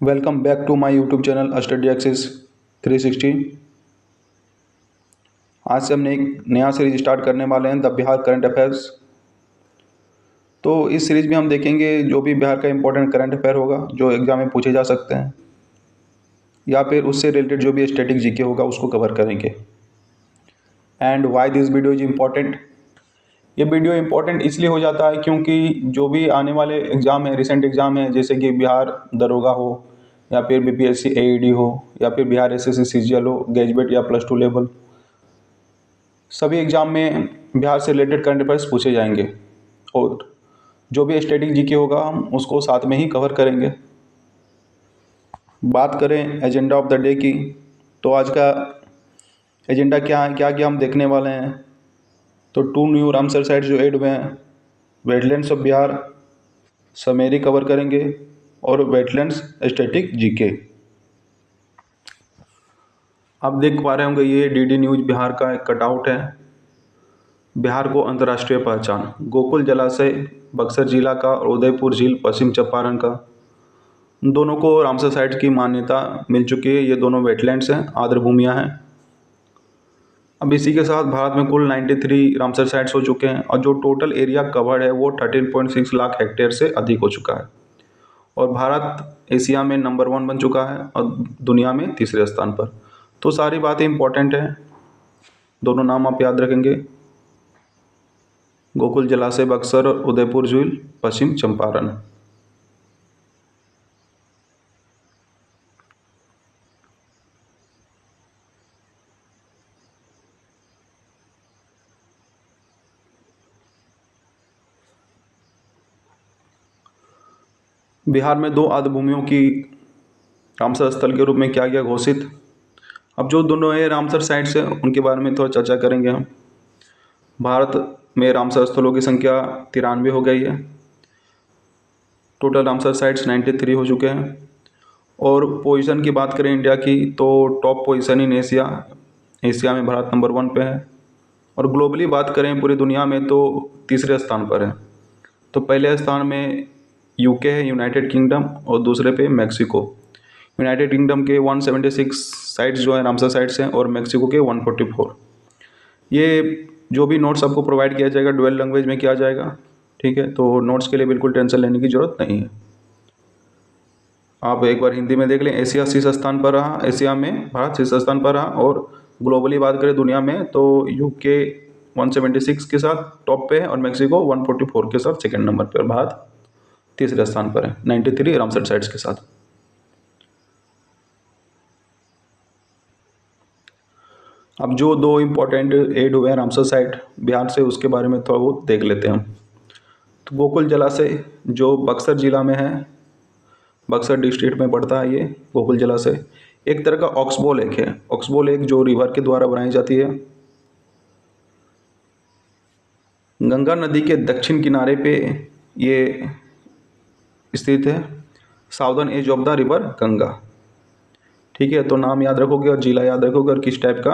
Welcome back to my YouTube channel study axis 360। आज से हमने एक नया सीरीज स्टार्ट करने वाले हैं द बिहार करंट अफेयर्स। तो इस सीरीज में हम देखेंगे जो भी बिहार का इंपॉर्टेंट करंट अफेयर होगा जो एग्जाम में पूछे जा सकते हैं, या फिर उससे रिलेटेड जो भी स्टैटिक जीके होगा उसको कवर करेंगे। And why this video is important. ये वीडियो इम्पोर्टेंट इसलिए हो जाता है क्योंकि जो भी आने वाले एग्ज़ाम है, रिसेंट एग्ज़ाम है, जैसे कि बिहार दरोगा हो, या फिर बीपीएससी एईडी हो, या फिर बिहार एसएससी सीजीएल हो, ग्रेजुएट या +2 लेवल, सभी एग्ज़ाम में बिहार से रिलेटेड करंट अफेयर्स पूछे जाएंगे। और जो भी स्टैटिक जीके होगा हम उसको साथ में ही कवर करेंगे। बात करें एजेंडा ऑफ द डे की, तो आज का एजेंडा क्या है, क्या क्या हम देखने वाले हैं। तो 2 न्यू रामसर साइट जो ऐड हुए हैं, वेटलैंड्स ऑफ बिहार समेरी कवर करेंगे, और वेटलैंड्स स्टैटिक जीके। आप देख पा रहे होंगे ये डीडी न्यूज़ बिहार का एक कटआउट है। बिहार को अंतर्राष्ट्रीय पहचान, गोकुल जलाशय बक्सर जिला का और उदयपुर झील पश्चिम चंपारण का, दोनों को रामसर साइट्स की मान्यता मिल चुकी है। ये दोनों वेटलैंड्स हैं, आर्द्र भूमियाँ हैं। अब इसी के साथ भारत में कुल 93 रामसर साइट्स हो चुके हैं, और जो टोटल एरिया कवर्ड है वो 13.6 लाख हेक्टेयर से अधिक हो चुका है। और भारत एशिया में नंबर 1 बन चुका है और दुनिया में तीसरे स्थान पर। तो सारी बातें इंपॉर्टेंट हैं, दोनों नाम आप याद रखेंगे, गोकुल जलाशय बक्सर और उदयपुर झील पश्चिम चंपारण। बिहार में 2 आर्द्र भूमियों की रामसर स्थल के रूप में किया गया घोषित। अब जो दोनों ये रामसर साइट्स हैं उनके बारे में थोड़ा चर्चा करेंगे हम। भारत में रामसर स्थलों की संख्या 93 हो गई है। टोटल रामसर साइट्स 93 हो चुके हैं। और पोजीशन की बात करें इंडिया की, तो top position in Asia, Asia में भारत नंबर 1 पे है। और ग्लोबली बात करें पूरी दुनिया में तो तीसरे स्थान पर है। तो पहले स्थान में यूके है, यूनाइटेड किंगडम, और दूसरे पे मैक्सिको। यूनाइटेड किंगडम के 176 साइट्स जो हैं रामसर साइट्स हैं, और मैक्सिको के 144। ये जो भी नोट्स आपको प्रोवाइड किया जाएगा डुअल लैंग्वेज में किया जाएगा, ठीक है। तो नोट्स के लिए बिल्कुल टेंशन लेने की ज़रूरत नहीं है। आप एक बार हिंदी में देख लें। एशिया शीर्ष स्थान पर रहा, एशिया में भारत शीर्ष स्थान पर रहा। और ग्लोबली बात करें दुनिया में तो यूके 176 के साथ टॉप पे है, और मैक्सिको 144 के साथ सेकंड नंबर पर, और भारत तीसरे स्थान पर है 93 रामसर साइट्स के साथ। अब जो 2 इम्पोर्टेंट एड हुए हैं रामसर साइट बिहार से, उसके बारे में थोड़ा बहुत देख लेते हैं हम। तो गोकुल जलाशय जो बक्सर जिला में है, बक्सर डिस्ट्रिक्ट में पड़ता है, ये गोकुल जलाशय एक तरह का ऑक्सबो लेक है। ऑक्सबो लेक जो रिवर के द्वारा बनाई जाती है, गंगा नदी के दक्षिण किनारे पे ये स्थित है। Southern edge of the river Ganga, ठीक है। तो नाम याद रखोगे और जिला याद रखोगे और किस टाइप का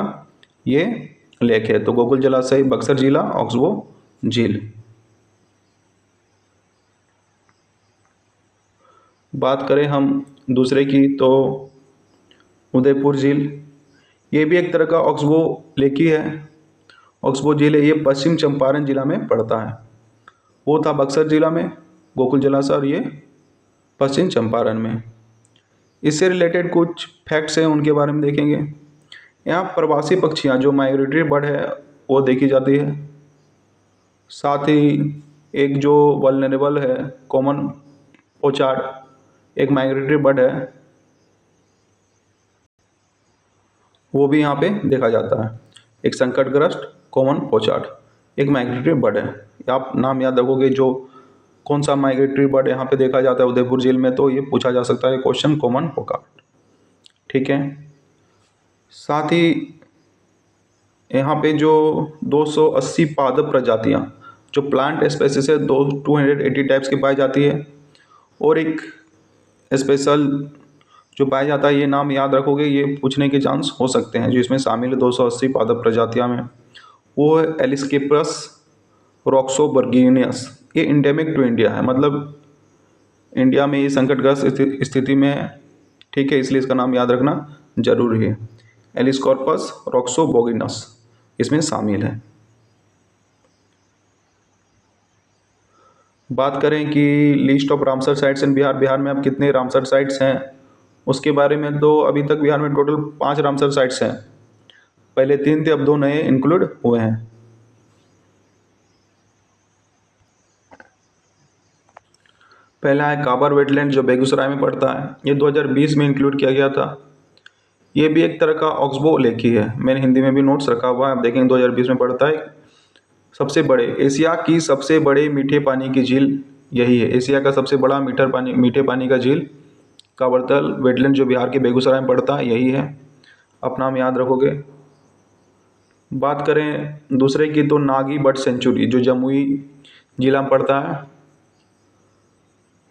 ये लेक है। तो गोकुल जलाशय बक्सर जिला, ऑक्सबो झील। बात करें हम दूसरे की, तो उदयपुर झील, ये भी एक तरह का ऑक्सबो लेक ही है। ऑक्सबो झील है, ये पश्चिम चंपारण जिला में पड़ता है। वो था बक्सर जिला में गोकुल जलाशय, और ये पश्चिम चंपारण में। इससे रिलेटेड कुछ फैक्ट्स हैं, उनके बारे में देखेंगे। यहाँ प्रवासी पक्षियाँ जो माइग्रेटरी बर्ड है वो देखी जाती है। साथ ही एक जो वल्नरेबल है कॉमन पोचार्ड, एक माइग्रेटरी बर्ड है, वो भी यहाँ पे देखा जाता है। एक संकटग्रस्त कॉमन पोचार्ड एक माइग्रेटरी बर्ड है। आप नाम याद रखोगे जो कौन सा माइग्रेटरी बर्ड यहाँ पे देखा जाता है उदयपुर झील में, तो ये पूछा जा सकता है क्वेश्चन, कॉमन पोचार्ड, ठीक है। साथ ही यहाँ पे जो 280 पादप प्रजातियाँ जो प्लांट स्पेसीज है 280 टाइप्स की पाई जाती है। और एक स्पेशल जो पाया जाता है, ये नाम याद रखोगे, ये पूछने के चांस हो सकते हैं, जो इसमें शामिल है 280 पादप प्रजातियाँ में, वो है एलिस्केप्रस रॉक्सोबर्गिनियस। ये इंडेमिक टू इंडिया है, मतलब इंडिया में ये संकटग्रस्त स्थिति में है। ठीक है, इसलिए इसका नाम याद रखना जरूरी है। एलिस्कॉर्पस रॉक्सोबोगिनस इसमें शामिल है। बात करें कि list of Ramsar sites in Bihar, Bihar में अब कितने रामसर साइट्स हैं उसके बारे में, तो अभी तक बिहार में टोटल 5 रामसर साइट्स हैं। पहले 3 थे, अब 2 नए इंक्लूड हुए हैं। पहला है काबर वेटलैंड जो बेगूसराय में पड़ता है, ये 2020 में इंक्लूड किया गया था। ये भी एक तरह का ऑक्सबो लेक ही है, मैंने हिंदी में भी नोट्स रखा हुआ है, आप देखेंगे 2020 में पड़ता है। सबसे बड़े एशिया की सबसे बड़े मीठे पानी की झील यही है, एशिया का सबसे बड़ा मीठे पानी का झील काबरतल वेटलैंड जो बिहार के बेगूसराय में पड़ता है यही है, आप नाम याद रखोगे। बात करें दूसरे की तो नागी बर्ड सेंचुरी जो जमुई जिला में पड़ता है,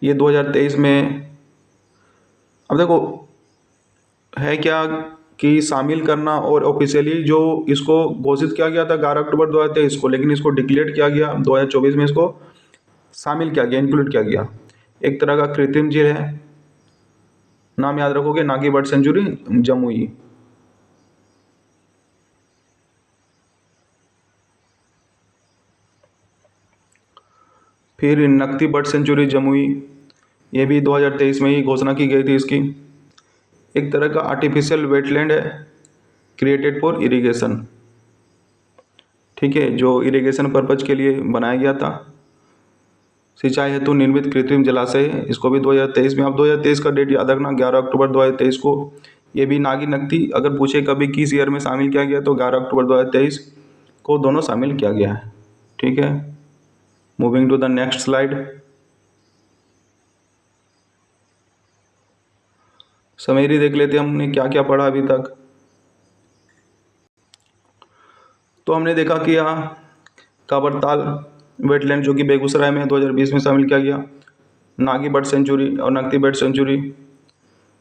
ये 2023 में, अब देखो है क्या कि शामिल करना, और ऑफिशियली जो इसको घोषित किया गया था 11 अक्टूबर 2023 को, लेकिन इसको डिक्लेयर किया गया 2024 में, इसको शामिल किया गया, इंक्लूड किया गया। एक तरह का कृत्रिम झील है, नाम याद रखोगे नागी बर्ड सेंचुरी जमुई। फिर नकती बर्ड सेंचुरी जमुई, ये भी 2023 में ही घोषणा की गई थी इसकी। एक तरह का आर्टिफिशियल वेटलैंड है क्रिएटेड फॉर इरिगेशन, ठीक है, जो इरिगेशन पर्पज के लिए बनाया गया था, सिंचाई हेतु निर्मित कृत्रिम जलाशय है, इसको भी 2023 में, आप 2023 का डेट याद रखना 11 अक्टूबर 2023 को। ये भी नागी नकती अगर पूछे कभी किस ईयर में शामिल किया गया तो 11 अक्टूबर 2023 को दोनों शामिल किया गया है, ठीक है। Moving to the next slide. Summary देख लेते हैं हमने क्या क्या पढ़ा अभी तक। तो हमने देखा कि यहाँ काबरताल वेटलैंड जो कि बेगूसराय में 2020 में शामिल किया गया, नागी बर्ड सेंचुरी और नकती बर्ड सेंचुरी,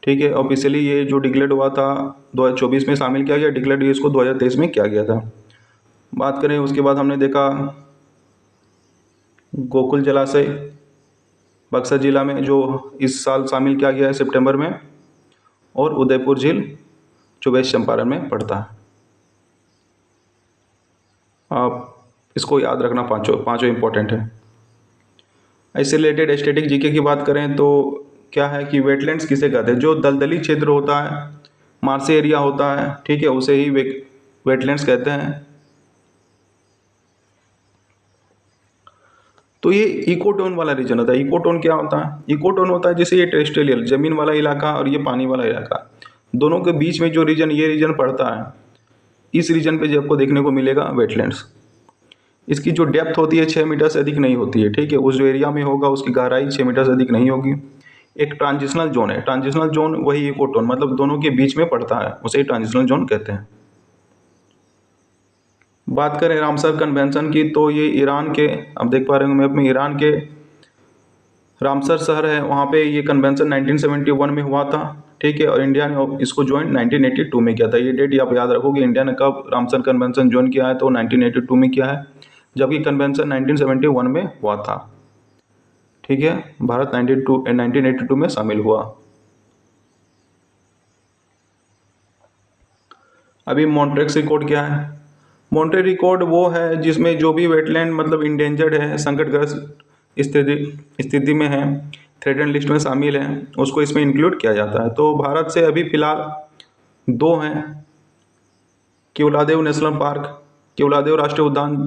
ठीक है। ऑफिशियली ये जो डिक्लेयर हुआ था 2024 में शामिल किया गया, डिक्लेयर इसको 2023 में किया गया था। बात करें उसके बाद हमने देखा गोकुल जलाशय बक्सर जिला में जो इस साल शामिल किया गया है सितंबर में, और उदयपुर झील जो वेस्ट चंपारण में पड़ता है। आप इसको याद रखना, पाँचों इंपॉर्टेंट है। इससे रिलेटेड स्टैटिक जीके की बात करें तो क्या है कि वेटलैंड्स किसे कहते हैं, जो दलदली क्षेत्र होता है, मार्शी एरिया होता है, ठीक है, उसे ही वेटलैंड्स कहते हैं। तो ये इकोटोन वाला रीजन होता है। इकोटोन क्या होता है? इकोटोन होता है जैसे ये टेरेस्ट्रियल जमीन वाला इलाका और ये पानी वाला इलाका, दोनों के बीच में जो रीजन, ये रीजन पड़ता है, इस रीजन पे जो आपको देखने को मिलेगा वेटलैंड्स। इसकी जो डेप्थ होती है 6 मीटर से अधिक नहीं होती है, ठीक है, उस जो एरिया में होगा उसकी गहराई 6 मीटर से अधिक नहीं होगी। एक ट्रांजिशनल जोन है, ट्रांजिशनल जोन वही इकोटोन, मतलब दोनों के बीच में पड़ता है, उसे ट्रांजिशनल जोन कहते हैं। बात करें रामसर कन्वेंशन की तो ये ईरान के, आप देख पा रहे होंगे मैप में, ईरान के रामसर शहर है, वहाँ पे ये कन्वेंशन 1971 में हुआ था, ठीक है, और इंडिया ने इसको ज्वाइन 1982 में किया था। ये डेट आप याद रखोगे, इंडिया ने कब रामसर कन्वेंशन ज्वाइन किया है तो 1982 में किया है, जबकि कन्वेंशन 1971 में हुआ था, ठीक है। भारत 1982 में शामिल हुआ। अभी मॉन्ट्रेक्स रिकॉर्ड क्या है? मॉन्ट्रेक्स रिकॉर्ड वो है जिसमें जो भी वेटलैंड मतलब इंडेंजर्ड है, संकटग्रस्त स्थिति में है, थ्रेटन लिस्ट में शामिल है, उसको इसमें इंक्लूड किया जाता है। तो भारत से अभी फ़िलहाल 2 हैं, केवलादेव नेशनल पार्क, केवलादेव राष्ट्रीय उद्यान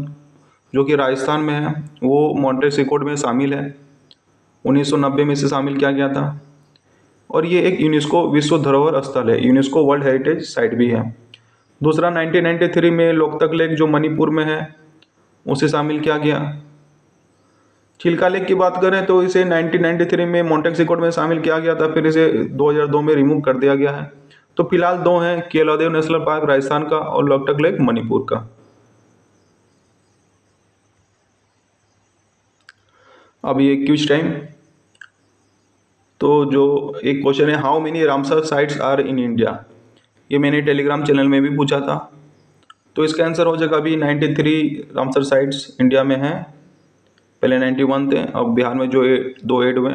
जो कि राजस्थान में है, वो मॉन्ट्रेक्स रिकॉर्ड में शामिल है, 1990 में इसे शामिल किया गया था। और ये एक यूनेस्को विश्व धरोहर स्थल है, यूनेस्को वर्ल्ड हेरिटेज साइट भी है। दूसरा 1993 में लोकतक लेक जो मणिपुर में है उसे शामिल किया गया। चिल्का लेक की बात करें तो इसे 1993 में मॉन्ट्रेक्स रिकॉर्ड में शामिल किया गया था, फिर इसे 2002 में रिमूव कर दिया गया है। तो फिलहाल 2 हैं, केवलादेव नेशनल पार्क राजस्थान का और लोकतक लेक मणिपुर का। अब ये क्विज टाइम, तो जो एक क्वेश्चन है, how many Ramsar sites are in India, ये मैंने टेलीग्राम चैनल में भी पूछा था। तो इसका आंसर हो जाएगा अभी 93 रामसर साइट्स इंडिया में हैं, पहले 91 थे, अब बिहार में जो 2 ऐड हुए।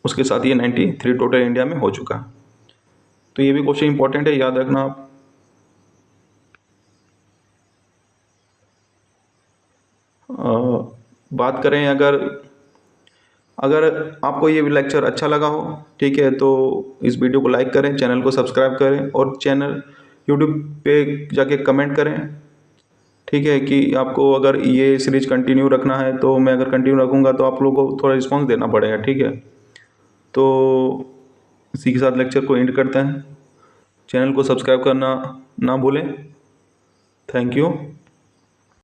उसके साथ ये 93 टोटल इंडिया में हो चुका है। तो ये भी क्वेश्चन इंपॉर्टेंट है, याद रखना आप। बात करें अगर अगर आपको ये लेक्चर अच्छा लगा हो, ठीक है, तो इस वीडियो को लाइक करें, चैनल को सब्सक्राइब करें और चैनल यूट्यूब पे जाके कमेंट करें, ठीक है, कि आपको अगर ये सीरीज कंटिन्यू रखना है। तो मैं अगर कंटिन्यू रखूँगा तो आप लोगों को थोड़ा रिस्पॉन्स देना पड़ेगा, ठीक है। तो इसी के साथ लेक्चर को एंड करते हैं। चैनल को सब्सक्राइब करना ना भूलें। Thank you.